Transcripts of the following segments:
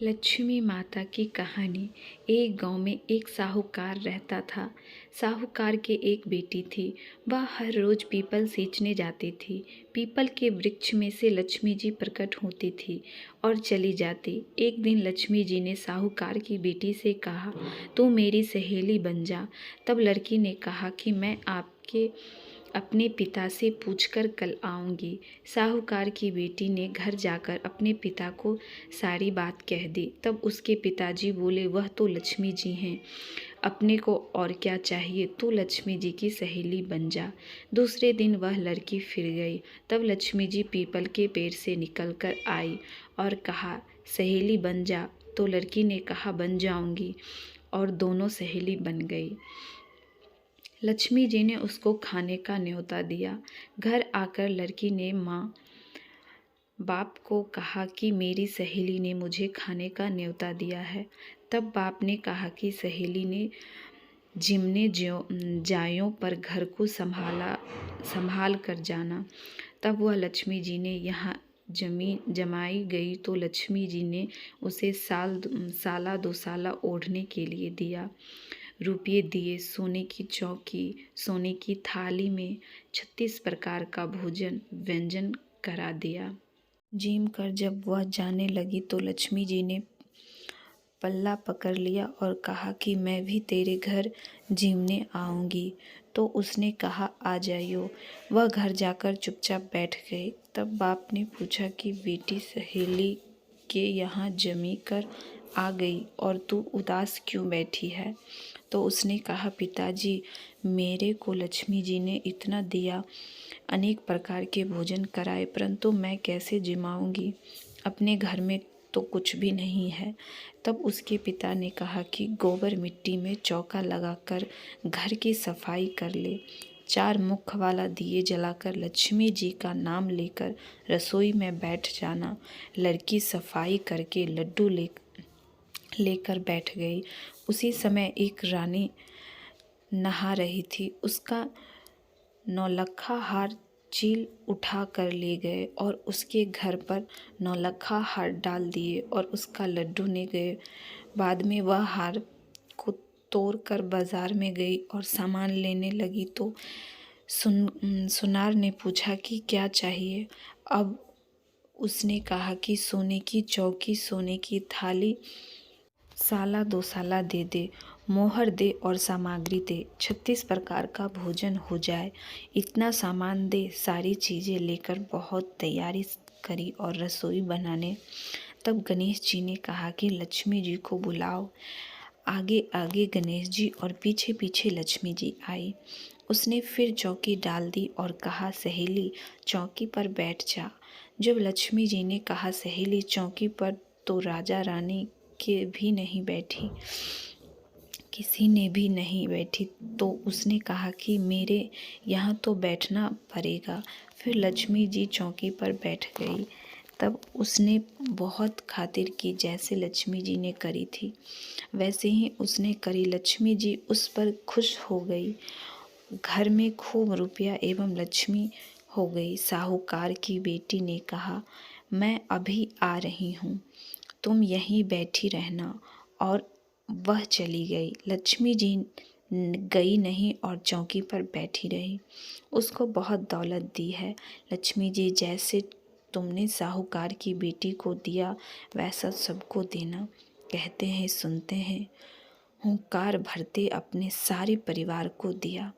लक्ष्मी माता की कहानी। एक गांव में एक साहूकार रहता था। साहूकार के एक बेटी थी। वह हर रोज पीपल सींचने जाती थी। पीपल के वृक्ष में से लक्ष्मी जी प्रकट होती थी और चली जाती। एक दिन लक्ष्मी जी ने साहूकार की बेटी से कहा, तू मेरी सहेली बन जा। तब लड़की ने कहा कि मैं आपके अपने पिता से पूछकर कल आऊँगी। साहूकार की बेटी ने घर जाकर अपने पिता को सारी बात कह दी। तब उसके पिताजी बोले, वह तो लक्ष्मी जी हैं, अपने को और क्या चाहिए, तू लक्ष्मी जी की सहेली बन जा। दूसरे दिन वह लड़की फिर गई। तब लक्ष्मी जी पीपल के पेड़ से निकल कर आई और कहा, सहेली बन जा। तो लड़की ने कहा, बन जाऊंगी, और दोनों सहेली बन गई। लक्ष्मी जी ने उसको खाने का न्योता दिया। घर आकर लड़की ने माँ बाप को कहा कि मेरी सहेली ने मुझे खाने का न्योता दिया है। तब बाप ने कहा कि सहेली ने जिमने जायों पर घर को संभाल कर जाना। तब वह लक्ष्मी जी ने यहाँ जमाई गई तो लक्ष्मी जी ने उसे साला 2 साला ओढ़ने के लिए दिया। रुपये दिए, सोने की चौकी, सोने की थाली में 36 प्रकार का भोजन व्यंजन करा दिया। जिम कर जब वह जाने लगी तो लक्ष्मी जी ने पल्ला पकड़ लिया और कहा कि मैं भी तेरे घर जिमने आऊँगी। तो उसने कहा, आ जाइयो। वह घर जाकर चुपचाप बैठ गई। तब बाप ने पूछा कि बेटी सहेली के यहाँ जमी कर आ गई और तू उदास क्यों बैठी है? तो उसने कहा, पिताजी, मेरे को लक्ष्मी जी ने इतना दिया, अनेक प्रकार के भोजन कराए, परंतु मैं कैसे जिमाऊंगी? अपने घर में तो कुछ भी नहीं है। तब उसके पिता ने कहा कि गोबर मिट्टी में चौका लगाकर घर की सफाई कर ले। 4 मुख वाला दिए जलाकर लक्ष्मी जी का नाम लेकर रसोई में बैठ जाना। लड़की सफाई करके लड्डू लेकर बैठ गई। उसी समय एक रानी नहा रही थी। उसका नौलखा हार चील उठा कर ले गए और उसके घर पर नौलखा हार डाल दिए और उसका लड्डू ले गए। बाद में वह हार को तोड़ कर बाजार में गई और सामान लेने लगी तो सुनार ने पूछा कि क्या चाहिए। अब उसने कहा कि सोने की चौकी, सोने की थाली, साला 2 साला दे दे, मोहर दे और सामग्री दे, 36 प्रकार का भोजन हो जाए, इतना सामान दे। सारी चीज़ें लेकर बहुत तैयारी करी और रसोई बनाने। तब गणेश जी ने कहा कि लक्ष्मी जी को बुलाओ। आगे आगे गणेश जी और पीछे पीछे लक्ष्मी जी आई। उसने फिर चौकी डाल दी और कहा, सहेली चौकी पर बैठ जा। जब लक्ष्मी जी ने कहा सहेली चौकी पर, तो राजा रानी के भी नहीं बैठी, किसी ने भी नहीं बैठी। तो उसने कहा कि मेरे यहाँ तो बैठना पड़ेगा। फिर लक्ष्मी जी चौकी पर बैठ गई। तब उसने बहुत खातिर की, जैसे लक्ष्मी जी ने करी थी वैसे ही उसने करी। लक्ष्मी जी उस पर खुश हो गई। घर में खूब रुपया एवं लक्ष्मी हो गई। साहूकार की बेटी ने कहा, मैं अभी आ रही हूँ, तुम यहीं बैठी रहना। और वह चली गई। लक्ष्मी जी गई नहीं और चौकी पर बैठी रही। उसको बहुत दौलत दी है। लक्ष्मी जी, जैसे तुमने साहूकार की बेटी को दिया वैसा सबको देना। कहते हैं, सुनते हैं, हुंकार भरते अपने सारे परिवार को दिया।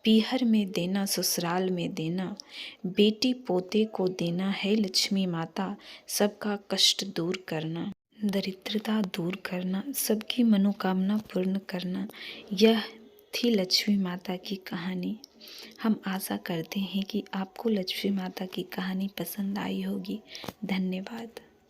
पीहर में देना, ससुराल में देना, बेटी पोते को देना है लक्ष्मी माता। सबका कष्ट दूर करना, दरिद्रता दूर करना, सबकी मनोकामना पूर्ण करना। यह थी लक्ष्मी माता की कहानी। हम आशा करते हैं कि आपको लक्ष्मी माता की कहानी पसंद आई होगी। धन्यवाद।